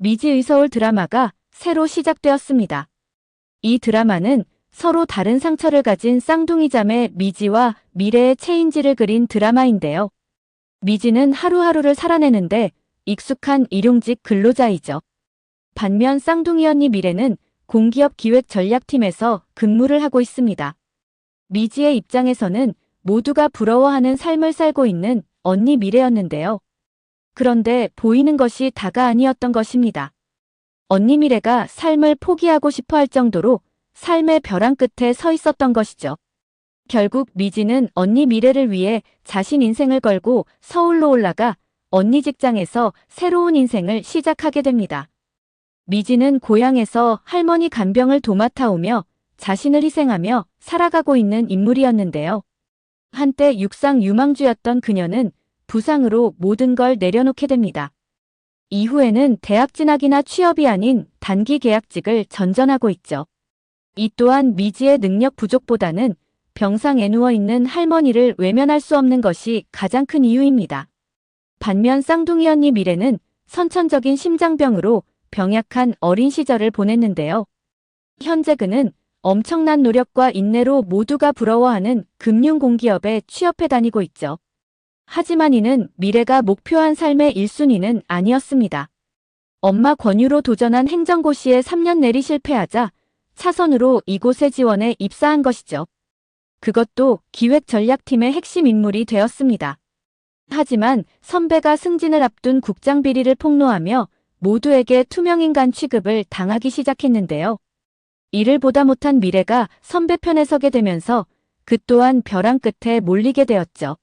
미지의 서울 드라마가 새로 시작되었습니다. 이 드라마는 서로 다른 상처를 가진 쌍둥이 자매 미지와 미래의 체인지를 그린 드라마인데요. 미지는 하루하루를 살아내는데 익숙한 일용직 근로자이죠. 반면 쌍둥이 언니 미래는 공기업 기획전략팀에서 근무를 하고 있습니다. 미지의 입장에서는 모두가 부러워하는 삶을 살고 있는 언니 미래였는데요. 그런데 보이는 것이 다가 아니었던 것입니다. 언니 미래가 삶을 포기하고 싶어 할 정도로 삶의 벼랑 끝에 서 있었던 것이죠. 결국 미지는 언니 미래를 위해 자신 인생을 걸고 서울로 올라가 언니 직장에서 새로운 인생을 시작하게 됩니다. 미지는 고향에서 할머니 간병을 도맡아 오며 자신을 희생하며 살아가고 있는 인물이었는데요. 한때 육상유망주였던 그녀는 부상으로 모든 걸 내려놓게 됩니다. 이후에는 대학 진학이나 취업이 아닌 단기 계약직을 전전하고 있죠. 이 또한 미지의 능력 부족보다는 병상에 누워있는 할머니를 외면할 수 없는 것이 가장 큰 이유입니다. 반면 쌍둥이 언니 미래는 선천적인 심장병으로 병약한 어린 시절을 보냈는데요. 현재 그는 엄청난 노력과 인내로 모두가 부러워하는 금융공기업에 취업해 다니고 있죠. 하지만 이는 미래가 목표한 삶의 1순위는 아니었습니다. 엄마 권유로 도전한 행정고시에 3년 내리 실패하자 차선으로 이곳에 지원해 입사한 것이죠. 그것도 기획전략팀의 핵심 인물이 되었습니다. 하지만 선배가 승진을 앞둔 국장 비리를 폭로하며 모두에게 투명인간 취급을 당하기 시작했는데요. 이를 보다 못한 미래가 선배 편에 서게 되면서 그 또한 벼랑 끝에 몰리게 되었죠.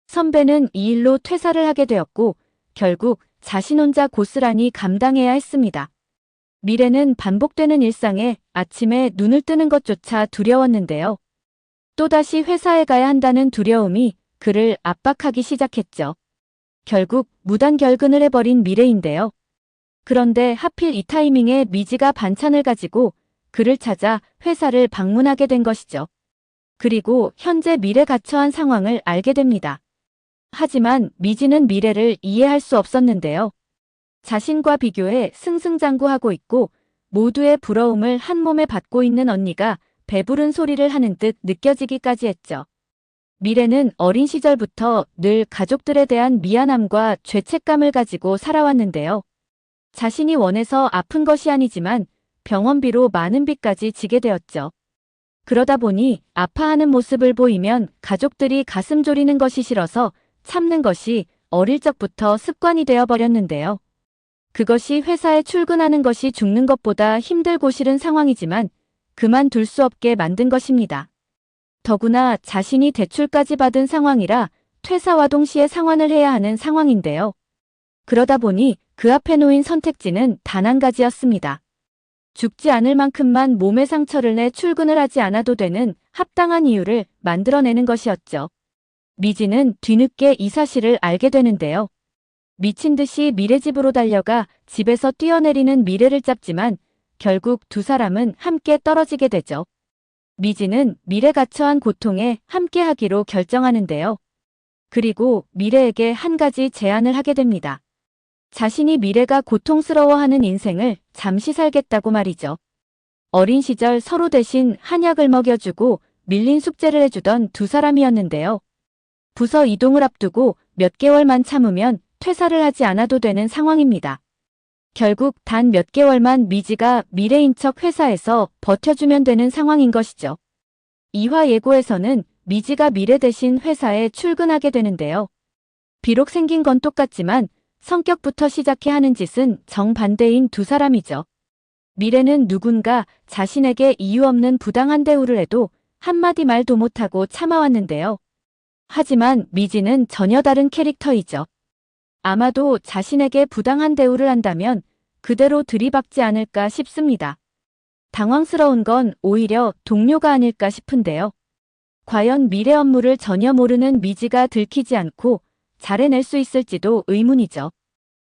선배는 이 일로 퇴사를 하게 되었고 결국 자신 혼자 고스란히 감당해야 했습니다. 미래는 반복되는 일상에 아침에 눈을 뜨는 것조차 두려웠는데요. 또다시 회사에 가야 한다는 두려움이 그를 압박하기 시작했죠. 결국 무단결근을 해버린 미래인데요. 그런데 하필 이 타이밍에 미지가 반찬을 가지고 그를 찾아 회사를 방문하게 된 것이죠. 그리고 현재 미래 갇혀한 상황을 알게 됩니다. 하지만 미지는 미래를 이해할 수 없었는데요. 자신과 비교해 승승장구하고 있고 모두의 부러움을 한 몸에 받고 있는 언니가 배부른 소리를 하는 듯 느껴지기까지 했죠. 미래는 어린 시절부터 늘 가족들에 대한 미안함과 죄책감을 가지고 살아왔는데요. 자신이 원해서 아픈 것이 아니지만 병원비로 많은 빚까지 지게 되었죠. 그러다 보니 아파하는 모습을 보이면 가족들이 가슴 졸이는 것이 싫어서 참는 것이 어릴 적부터 습관이 되어버렸는데요. 그것이 회사에 출근하는 것이 죽는 것보다 힘들고 싫은 상황이지만 그만둘 수 없게 만든 것입니다. 더구나 자신이 대출까지 받은 상황이라 퇴사와 동시에 상환을 해야 하는 상황인데요. 그러다 보니 그 앞에 놓인 선택지는 단 한 가지였습니다. 죽지 않을 만큼만 몸에 상처를 내 출근을 하지 않아도 되는 합당한 이유를 만들어내는 것이었죠. 미지는 뒤늦게 이 사실을 알게 되는데요. 미친 듯이 미래 집으로 달려가 집에서 뛰어내리는 미래를 잡지만 결국 두 사람은 함께 떨어지게 되죠. 미지는 미래 갇혀한 고통에 함께하기로 결정하는데요. 그리고 미래에게 한 가지 제안을 하게 됩니다. 자신이 미래가 고통스러워하는 인생을 잠시 살겠다고 말이죠. 어린 시절 서로 대신 한약을 먹여주고 밀린 숙제를 해주던 두 사람이었는데요. 부서 이동을 앞두고 몇 개월만 참으면 퇴사를 하지 않아도 되는 상황입니다. 결국 단 몇 개월만 미지가 미래인 척 회사에서 버텨주면 되는 상황인 것이죠. 2화 예고에서는 미지가 미래 대신 회사에 출근하게 되는데요. 비록 생긴 건 똑같지만 성격부터 시작해 하는 짓은 정반대인 두 사람이죠. 미래는 누군가 자신에게 이유 없는 부당한 대우를 해도 한마디 말도 못하고 참아왔는데요. 하지만 미지는 전혀 다른 캐릭터이죠. 아마도 자신에게 부당한 대우를 한다면 그대로 들이박지 않을까 싶습니다. 당황스러운 건 오히려 동료가 아닐까 싶은데요. 과연 미래 업무를 전혀 모르는 미지가 들키지 않고 잘 해낼 수 있을지도 의문이죠.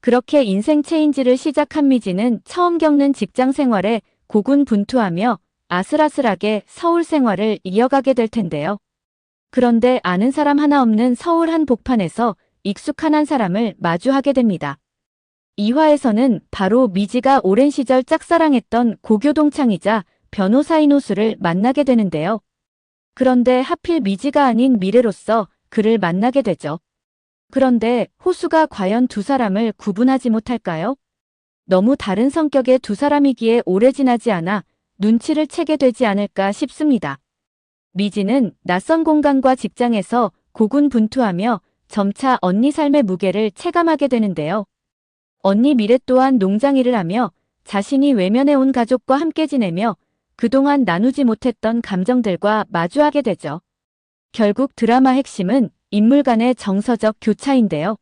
그렇게 인생 체인지를 시작한 미지는 처음 겪는 직장 생활에 고군분투하며 아슬아슬하게 서울 생활을 이어가게 될 텐데요. 그런데 아는 사람 하나 없는 서울 한복판에서 익숙한 한 사람을 마주하게 됩니다. 2화에서는 바로 미지가 오랜 시절 짝사랑했던 고교동창이자 변호사인 호수를 만나게 되는데요. 그런데 하필 미지가 아닌 미래로서 그를 만나게 되죠. 그런데 호수가 과연 두 사람을 구분하지 못할까요? 너무 다른 성격의 두 사람이기에 오래 지나지 않아 눈치를 채게 되지 않을까 싶습니다. 미지는 낯선 공간과 직장에서 고군분투하며 점차 언니 삶의 무게를 체감하게 되는데요. 언니 미래 또한 농장 일을 하며 자신이 외면해 온 가족과 함께 지내며 그동안 나누지 못했던 감정들과 마주하게 되죠. 결국 드라마 핵심은 인물 간의 정서적 교차인데요.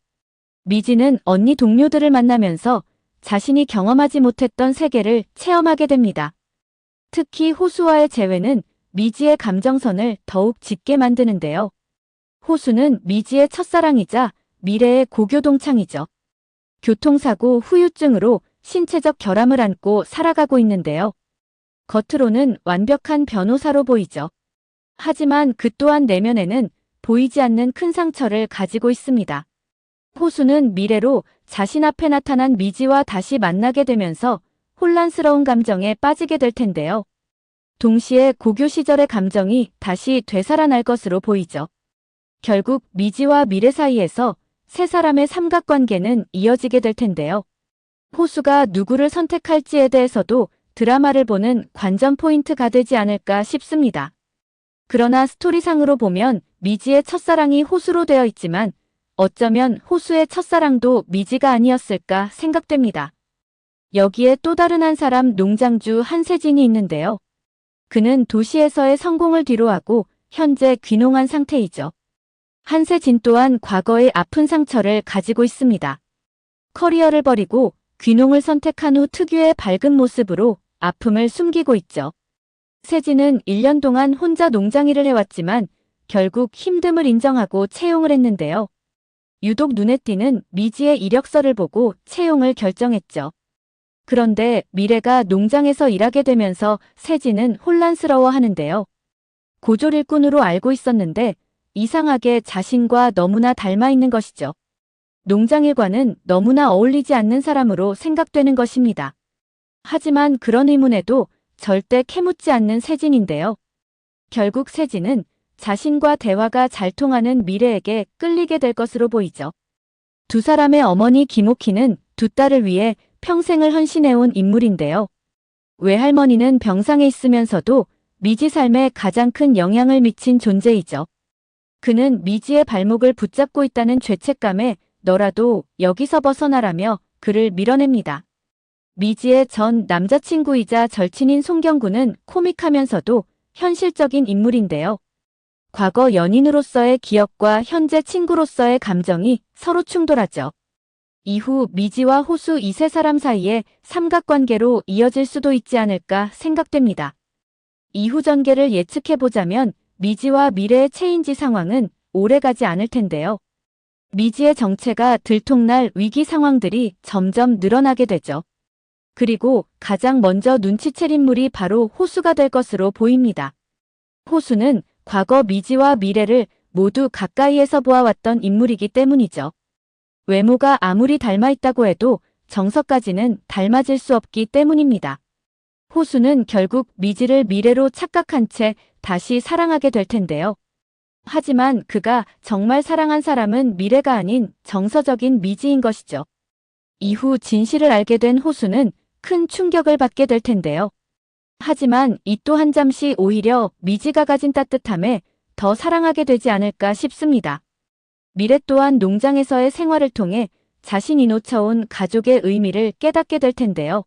미지는 언니 동료들을 만나면서 자신이 경험하지 못했던 세계를 체험하게 됩니다. 특히 호수와의 재회는 미지의 감정선을 더욱 짙게 만드는데요. 호수는 미지의 첫사랑이자 미래의 고교동창이죠. 교통사고 후유증으로 신체적 결함을 안고 살아가고 있는데요. 겉으로는 완벽한 변호사로 보이죠. 하지만 그 또한 내면에는 보이지 않는 큰 상처를 가지고 있습니다. 호수는 미래로 자신 앞에 나타난 미지와 다시 만나게 되면서 혼란스러운 감정에 빠지게 될 텐데요. 동시에 고교 시절의 감정이 다시 되살아날 것으로 보이죠. 결국 미지와 미래 사이에서 세 사람의 삼각관계는 이어지게 될 텐데요. 호수가 누구를 선택할지에 대해서도 드라마를 보는 관전 포인트가 되지 않을까 싶습니다. 그러나 스토리상으로 보면 미지의 첫사랑이 호수로 되어 있지만 어쩌면 호수의 첫사랑도 미지가 아니었을까 생각됩니다. 여기에 또 다른 한 사람 농장주 한세진이 있는데요. 그는 도시에서의 성공을 뒤로하고 현재 귀농한 상태이죠. 한세진 또한 과거의 아픈 상처를 가지고 있습니다. 커리어를 버리고 귀농을 선택한 후 특유의 밝은 모습으로 아픔을 숨기고 있죠. 세진은 1년 동안 혼자 농장 일을 해왔지만 결국 힘듦을 인정하고 채용을 했는데요. 유독 눈에 띄는 미지의 이력서를 보고 채용을 결정했죠. 그런데 미래가 농장에서 일하게 되면서 세진은 혼란스러워하는데요. 고졸 일꾼으로 알고 있었는데 이상하게 자신과 너무나 닮아 있는 것이죠. 농장 일과는 너무나 어울리지 않는 사람으로 생각되는 것입니다. 하지만 그런 의문에도 절대 캐묻지 않는 세진인데요. 결국 세진은 자신과 대화가 잘 통하는 미래에게 끌리게 될 것으로 보이죠. 두 사람의 어머니 김옥희는 두 딸을 위해 평생을 헌신해온 인물인데요. 외할머니는 병상에 있으면서도 미지 삶에 가장 큰 영향을 미친 존재이죠. 그는 미지의 발목을 붙잡고 있다는 죄책감에 너라도 여기서 벗어나라며 그를 밀어냅니다. 미지의 전 남자친구이자 절친인 송경구는 코믹하면서도 현실적인 인물인데요. 과거 연인으로서의 기억과 현재 친구로서의 감정이 서로 충돌하죠. 이후 미지와 호수 이 세 사람 사이에 삼각관계로 이어질 수도 있지 않을까 생각됩니다. 이후 전개를 예측해보자면 미지와 미래의 체인지 상황은 오래가지 않을 텐데요. 미지의 정체가 들통날 위기 상황들이 점점 늘어나게 되죠. 그리고 가장 먼저 눈치챌 인물이 바로 호수가 될 것으로 보입니다. 호수는 과거 미지와 미래를 모두 가까이에서 보아왔던 인물이기 때문이죠. 외모가 아무리 닮아있다고 해도 정서까지는 닮아질 수 없기 때문입니다. 호수는 결국 미지를 미래로 착각한 채 다시 사랑하게 될 텐데요. 하지만 그가 정말 사랑한 사람은 미래가 아닌 정서적인 미지인 것이죠. 이후 진실을 알게 된 호수는 큰 충격을 받게 될 텐데요. 하지만 이 또한 잠시 오히려 미지가 가진 따뜻함에 더 사랑하게 되지 않을까 싶습니다. 미래 또한 농장에서의 생활을 통해 자신이 놓쳐온 가족의 의미를 깨닫게 될 텐데요.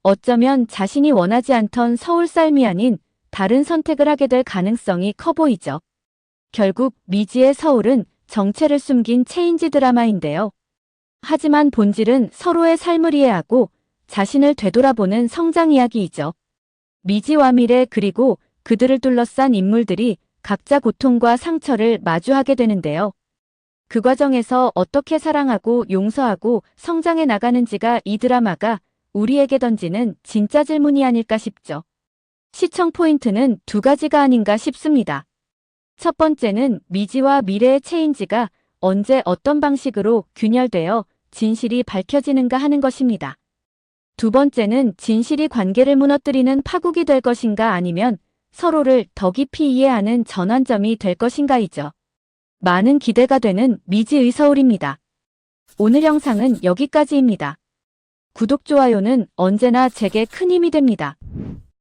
어쩌면 자신이 원하지 않던 서울 삶이 아닌 다른 선택을 하게 될 가능성이 커 보이죠. 결국 미지의 서울은 정체를 숨긴 체인지 드라마인데요. 하지만 본질은 서로의 삶을 이해하고 자신을 되돌아보는 성장 이야기이죠. 미지와 미래 그리고 그들을 둘러싼 인물들이 각자 고통과 상처를 마주하게 되는데요. 그 과정에서 어떻게 사랑하고 용서하고 성장해 나가는지가 이 드라마가 우리에게 던지는 진짜 질문이 아닐까 싶죠. 시청 포인트는 두 가지가 아닌가 싶습니다. 첫 번째는 미지와 미래의 체인지가 언제 어떤 방식으로 균열되어 진실이 밝혀지는가 하는 것입니다. 두 번째는 진실이 관계를 무너뜨리는 파국이 될 것인가 아니면 서로를 더 깊이 이해하는 전환점이 될 것인가이죠. 많은 기대가 되는 미지의 서울입니다. 오늘 영상은 여기까지입니다. 구독, 좋아요는 언제나 제게 큰 힘이 됩니다.